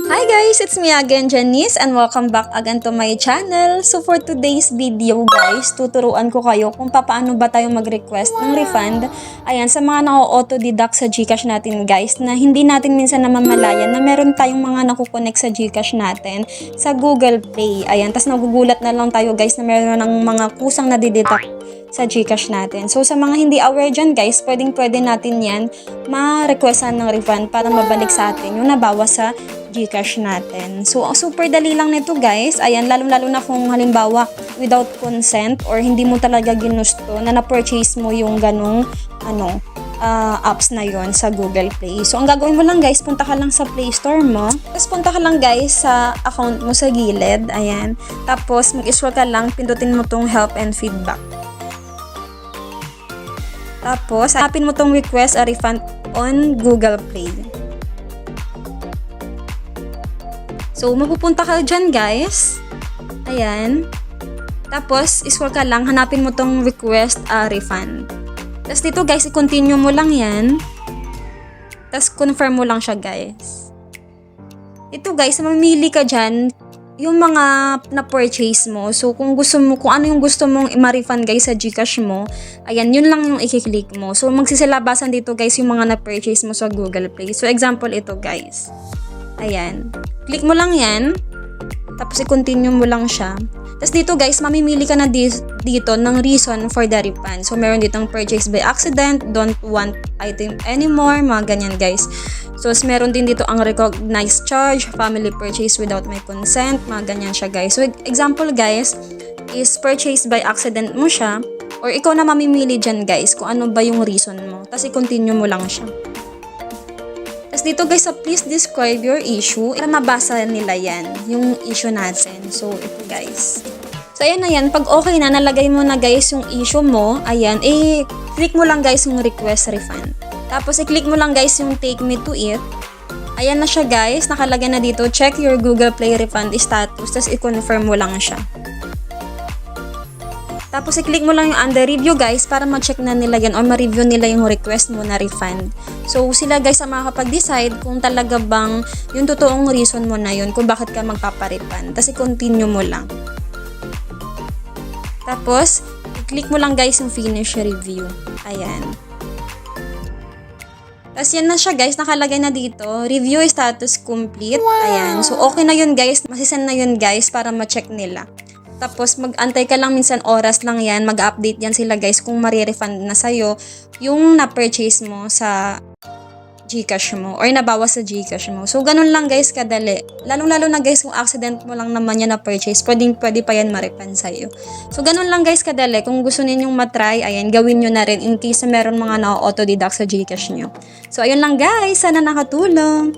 Hi guys! It's me again, Janice, and welcome back again to my channel. So for today's video guys, tuturuan ko kayo kung paano ba tayo mag-request ng refund. Ayan, sa mga nako-auto-deduct sa GCash natin guys, na hindi natin minsan namamalayan na meron tayong mga nakukonek sa GCash natin sa Google Play. Ayan, tas nagugulat na lang tayo guys na meron ng mga kusang nadideduct sa GCash natin. So sa mga hindi aware dyan guys, pwede natin yan ma-requestan ng refund para mabalik sa atin yung nabawas sa GCash natin. So, super dali lang nito guys. Ayan, lalo na kung halimbawa without consent or hindi mo talaga ginusto na na-purchase mo yung ganong apps na yon sa Google Play. So, ang gagawin mo lang guys, punta ka lang sa Play Store mo. Tapos, punta ka lang guys sa account mo sa gilid. Ayan. Tapos, mag-scroll ka lang, pindutin mo tong help and feedback. Tapos, hanapin mo tong request a refund on Google Play. So, mapupunta ka dyan, guys. Ayan. Tapos, scroll ka lang. Hanapin mo tong request a refund. Tapos, dito, guys, i-continue mo lang yan. Tapos, confirm mo lang siya, guys. Ito, guys, mamili ka dyan yung mga na-purchase mo. So, kung ano yung gusto mong ma-refund, guys, sa GCash mo, ayan, yun lang yung i-click mo. So, magsisilabasan dito, guys, yung mga na-purchase mo sa Google Play. So, example ito, guys. Ayan. Click mo lang yan. Tapos i-continue mo lang siya. Tapos dito guys, mamimili ka na dito ng reason for the refund. So meron ditong purchase by accident, don't want item anymore, mga ganyan guys. So meron din dito ang recognized charge, family purchase without my consent, mga ganyan siya guys. So example guys, is purchase by accident mo siya. Or ikaw na mamimili dyan guys kung ano ba yung reason mo. Tapos i-continue mo lang siya. Tapos dito guys, please describe your issue. Para mabasa nila yan, yung issue natin. So, ito guys. So, ayan na yan. Pag okay na, nalagay mo na guys yung issue mo. Ayan, click mo lang guys yung request refund. Tapos, i-click mo lang guys yung take me to it. Ayan na siya guys. Nakalagay na dito, check your Google Play refund status. Tapos, i-confirm mo lang siya. Tapos, i-click mo lang yung under review guys para ma-check na nila yan or ma-review nila yung request mo na refund. So, sila guys ang makakapag-decide kung talaga bang yung totoong reason mo na yun kung bakit ka magpaparefund. Tapos, i-continue mo lang. Tapos, i-click mo lang guys yung finish review. Ayan. Tapos, yan na siya guys. Nakalagay na dito. Review status complete. Wow. Ayan. So, okay na yun guys. Masisend na yun guys para ma-check nila. Tapos, mag-antay ka lang minsan oras lang yan. Mag-update yan sila guys kung marirefund na sa'yo yung na-purchase mo sa GCash mo or nabawas sa GCash mo. So, ganun lang guys kadali. Lalo na guys kung accident mo lang naman yan na-purchase, pwede pa yan ma-refund sa'yo. So, ganun lang guys kadali. Kung gusto ninyong matry, ayan, gawin nyo na rin in case na meron mga na-auto-deduct sa GCash nyo. So, ayun lang guys. Sana nakatulong.